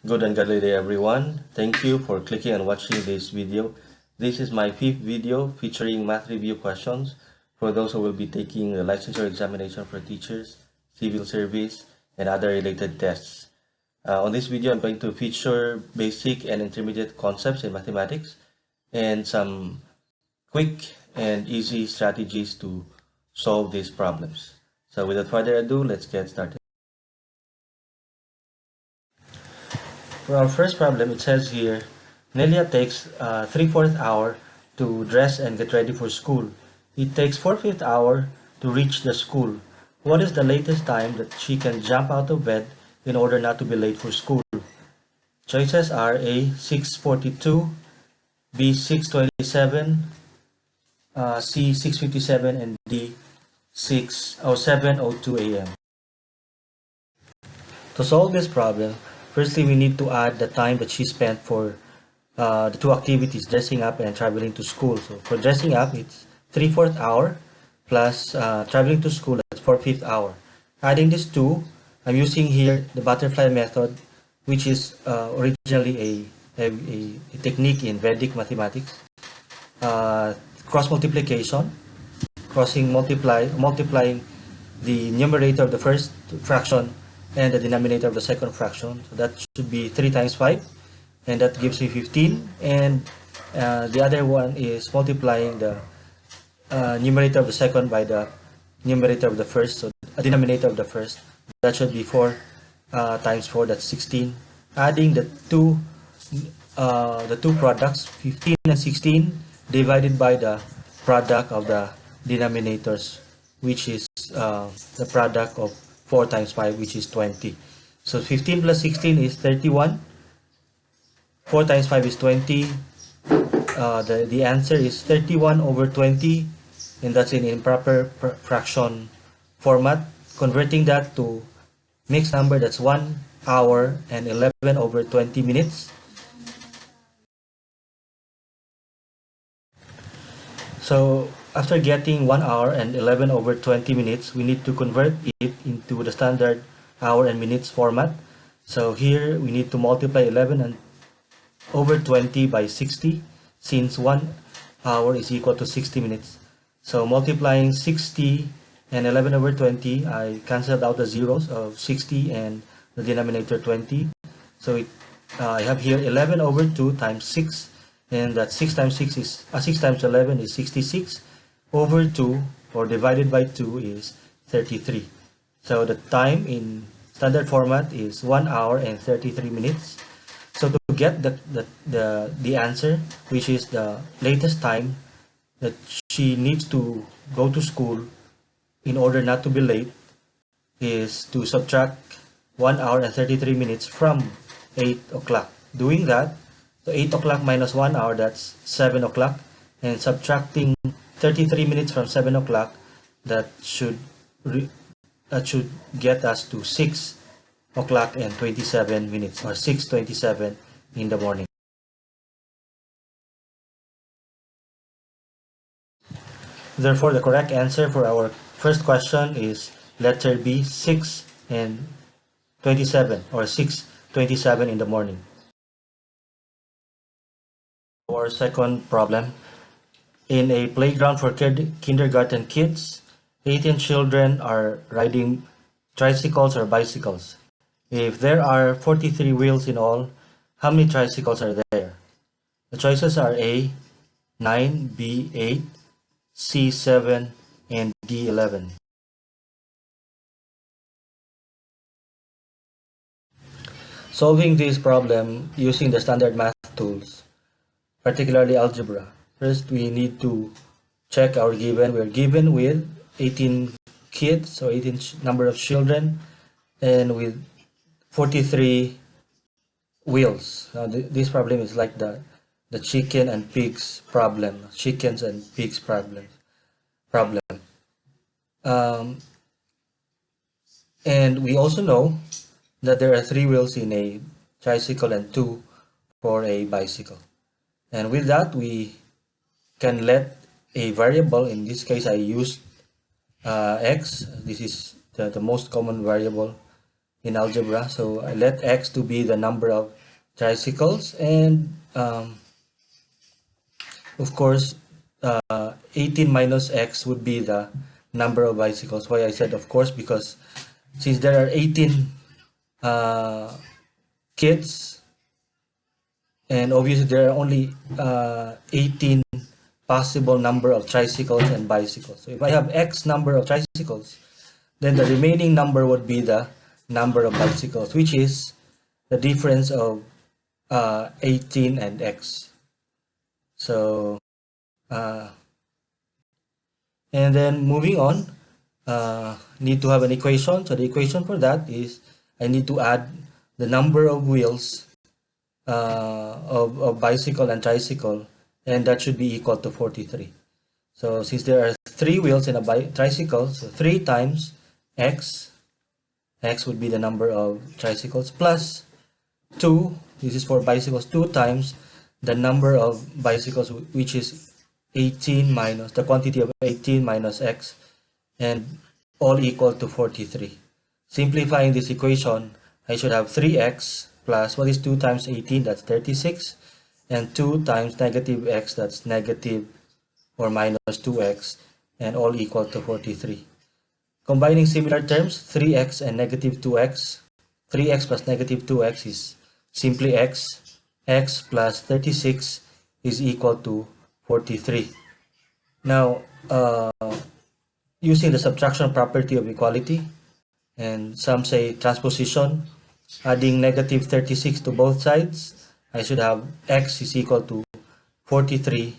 Good and godly day everyone. Thank you for clicking and watching this video. This is my fifth video featuring math review questions for those who will be taking the licensure examination for teachers, civil service, and other related tests. On this video, I'm going to feature basic and intermediate concepts in mathematics and some quick and easy strategies to solve these problems. So without further ado, let's get started. For our first problem, it says here, Nelia takes 3/4 hour to dress and get ready for school. It takes 4/5 hour to reach the school. What is the latest time that she can jump out of bed in order not to be late for school? Choices are A. 6:42, B. 6:27, C. 6:57, and D. 7:02 a.m. To solve this problem, firstly we need to add the time that she spent for the two activities, dressing up and traveling to school. So for dressing up, it's 3/4 hour plus traveling to school, that's 4/5 hour. Adding these two, I'm using here the butterfly method, which is originally a technique in Vedic mathematics. Cross multiplication, multiplying the numerator of the first fraction and the denominator of the second fraction. So that should be 3 times 5, and that gives me 15. And the other one is multiplying the numerator of the second by the numerator of the first, so a denominator of the first. That should be 4 times 4, that's 16. Adding the two products, 15 and 16, divided by the product of the denominators, which is the product of 4 times 5, which is 20. So 15 plus 16 is 31. 4 times 5 is 20. The answer is 31 over 20, and that's in improper fraction format. Converting that to mixed number, that's 1 hour and 11 over 20 minutes. So after getting 1 hour and 11 over 20 minutes, we need to convert it into the standard hour and minutes format. So here we need to multiply 11 and over 20 by 60, since 1 hour is equal to 60 minutes. So multiplying 60 and 11 over 20, I canceled out the zeros of 60 and the denominator 20. So I have here 11 over 2 times 6, and that 6 times 6 is 6 times 11 is 66, over 2 or divided by 2 is 33. So the time in standard format is 1 hour and 33 minutes. So to get the answer, which is the latest time that she needs to go to school in order not to be late, is to subtract 1 hour and 33 minutes from 8 o'clock. Doing that, so 8 o'clock minus 1 hour, that's 7 o'clock, and subtracting 33 minutes from 7 o'clock, that should get us to 6 o'clock and 27 minutes, or 6:27 in the morning. Therefore, the correct answer for our first question is letter B, 6 and 27, or 6:27 in the morning. Our second problem, in a playground for kindergarten kids, 18 children are riding tricycles or bicycles. If there are 43 wheels in all, how many tricycles are there? The choices are A, 9, B, 8, C, 7, and D, 11. Solving this problem using the standard math tools, particularly algebra. First, we need to check our given. We're given with 18 kids, so 18 number of children, and with 43 wheels. Now this problem is like the chicken and pigs problem. Chickens and pigs problem. And we also know that there are 3 wheels in a tricycle and 2 for a bicycle. And with that, we can let a variable, in this case I used x, this is the most common variable in algebra. So I let x to be the number of tricycles, and of course 18 minus x would be the number of bicycles. Why I said of course? Because since there are 18 kids, and obviously there are only 18 possible number of tricycles and bicycles. So if I have x number of tricycles, then the remaining number would be the number of bicycles, which is the difference of 18 and x. So and then moving on, need to have an equation. So the equation for that is I need to add the number of wheels of bicycle and tricycle, and that should be equal to 43. So since there are 3 wheels in a tricycle, so 3 times x would be the number of tricycles, plus 2, this is for bicycles, 2 times the number of bicycles, which is 18 minus the quantity of 18 minus x, and all equal to 43. Simplifying this equation, I should have 3x plus, what is 2 times 18? That's 36. And 2 times negative x, that's negative or minus 2x, and all equal to 43. Combining similar terms, 3x and negative 2x, 3x plus negative 2x is simply x. X plus 36 is equal to 43. Now, using the subtraction property of equality, and some say transposition, adding negative 36 to both sides, I should have x is equal to 43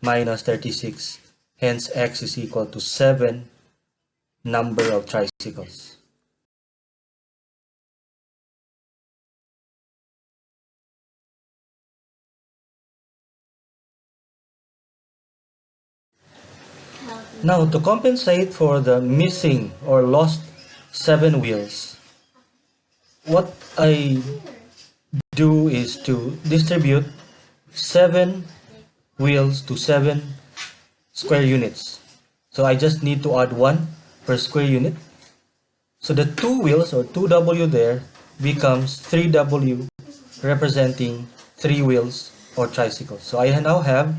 minus 36. Hence, x is equal to 7 number of tricycles. Now, to compensate for the missing or lost 7 wheels, what I do is to distribute 7 wheels to 7 square units. So I just need to add 1 per square unit. So the 2 wheels or 2W there becomes 3W, representing 3 wheels or tricycles. So I now have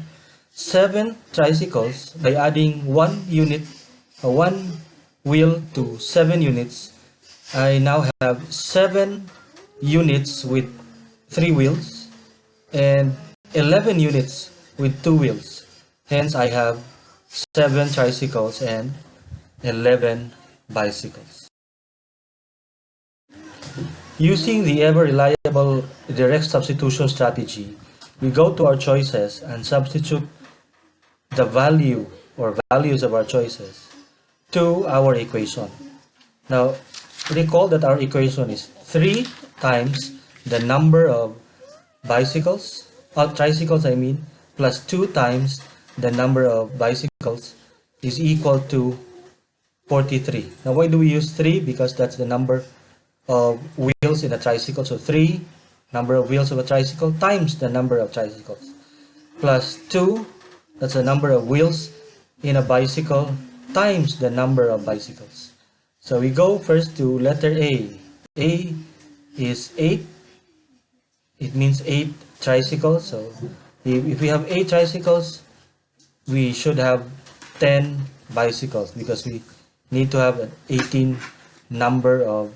7 tricycles. By adding 1 unit or 1 wheel to 7 units, I now have 7 units with 3 wheels and 11 units with 2 wheels. Hence I have 7 tricycles and 11 bicycles. Using the ever-reliable direct substitution strategy, we go to our choices and substitute the value or values of our choices to our equation. Now, recall that our equation is 3 times the number of bicycles, tricycles I mean, plus 2 times the number of bicycles is equal to 43. Now, why do we use 3? Because that's the number of wheels in a tricycle. So 3, number of wheels of a tricycle, times the number of tricycles, plus 2, that's the number of wheels in a bicycle, times the number of bicycles. So we go first to letter A. A is 8. It means 8 tricycles. So if we have 8 tricycles, we should have 10 bicycles, because we need to have an 18 number of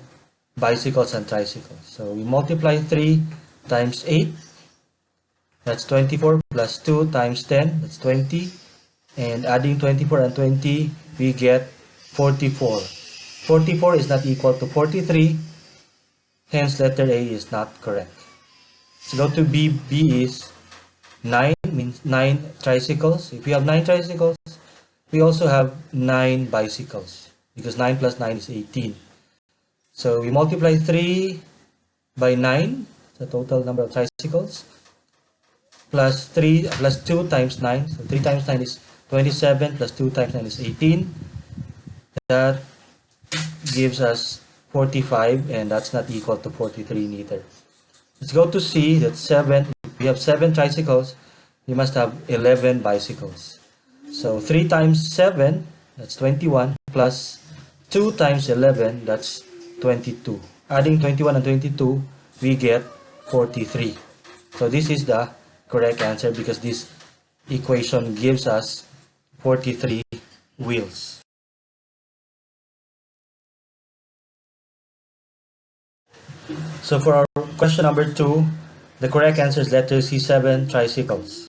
bicycles and tricycles. So we multiply 3 times 8, that's 24, plus 2 times 10, that's 20, and adding 24 and 20, we get 44. 44 is not equal to 43, hence letter A is not correct. Let's go to B. B is 9, means 9 tricycles. If we have 9 tricycles, we also have 9 bicycles, because 9 plus 9 is 18. So we multiply 3 by 9, the total number of tricycles, plus 3 plus 2 times 9. So 3 times 9 is 27, plus 2 times 9 is 18. That gives us 45, and that's not equal to 43 neither. Let's go to C. That's 7. If we have 7 tricycles, we must have 11 bicycles. So 3 times 7, that's 21, plus 2 times 11, that's 22. adding 21 and 22, we get 43. So this is the correct answer because this equation gives us 43 wheels. So for our question number 2, the correct answer is letter C, 7 tricycles.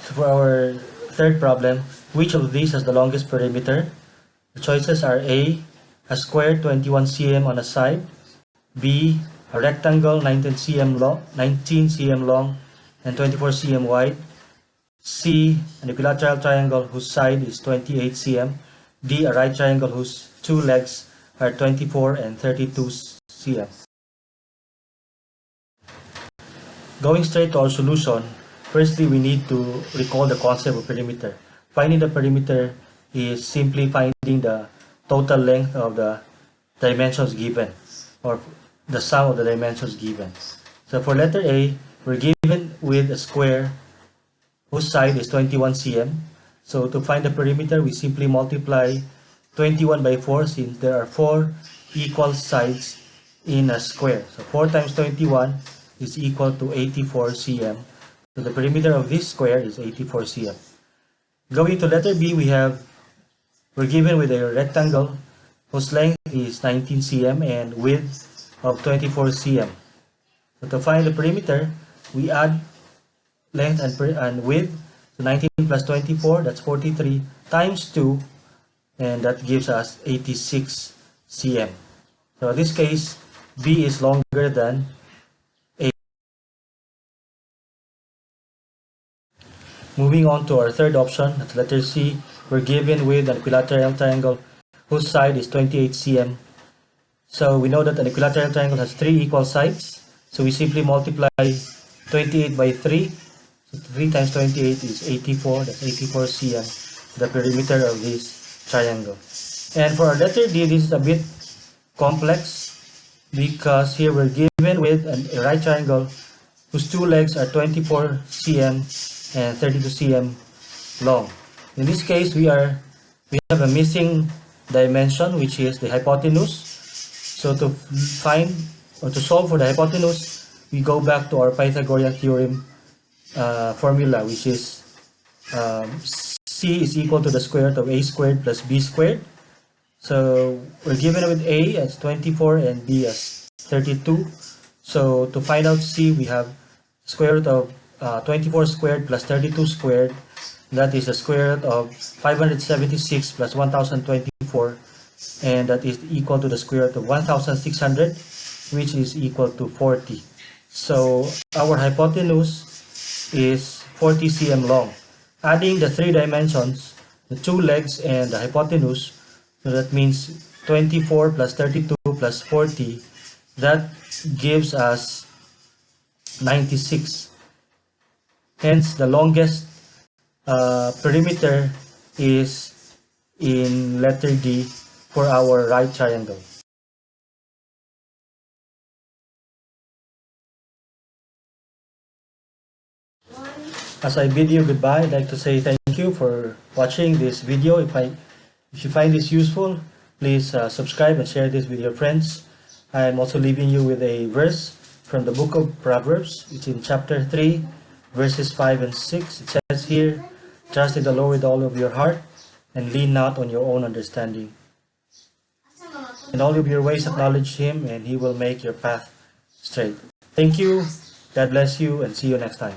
So for our third problem, which of these has the longest perimeter? The choices are A, a square 21 cm on a side, B, a rectangle 19 cm long and 24 cm wide, C, an equilateral triangle whose side is 28 cm, D, a right triangle whose two legs are 24 and 32 cm. Going straight to our solution, firstly we need to recall the concept of perimeter. Finding the perimeter is simply finding the total length of the dimensions given, or the sum of the dimensions given. So for letter A, we're given with a square whose side is 21 cm. So to find the perimeter, we simply multiply 21 by 4 since there are 4 equal sides in a square. So 4 times 21 is equal to 84 cm. So the perimeter of this square is 84 cm. Going to letter B, we're given with a rectangle whose length is 19 cm and width of 24 cm. So to find the perimeter, we add length and width. So 19 plus 24, that's 43 times 2, and that gives us 86 cm. So in this case, B is longer than A. Moving on to our third option, that's letter C, we're given with an equilateral triangle whose side is 28 cm. So we know that an equilateral triangle has 3 equal sides. So we simply multiply 28 by 3. So 3 times 28 is 84. That's 84 cm, the perimeter of this triangle. And for our letter D, this is a bit complex because here we're given with a right triangle whose two legs are 24 cm and 32 cm long. In this case, we have a missing dimension, which is the hypotenuse. So to find or to solve for the hypotenuse, we go back to our Pythagorean theorem formula, which is C is equal to the square root of A squared plus B squared. So we're given with A as 24 and B as 32. So to find out C, we have square root of 24 squared plus 32 squared. That is the square root of 576 plus 1024, and that is equal to the square root of 1600, which is equal to 40. So our hypotenuse is 40 cm long. Adding the 3 dimensions, the 2 legs and the hypotenuse, so that means 24 plus 32 plus 40, that gives us 96. Hence, the longest perimeter is in letter D for our right triangle. As I bid you goodbye, I'd like to say thank you for watching this video. If you find this useful, please subscribe and share this with your friends. I am also leaving you with a verse from the book of Proverbs. It's in chapter 3, verses 5 and 6. It says here, "Trust in the Lord with all of your heart and lean not on your own understanding. In all of your ways acknowledge Him, and He will make your path straight." Thank you, God bless you, and see you next time.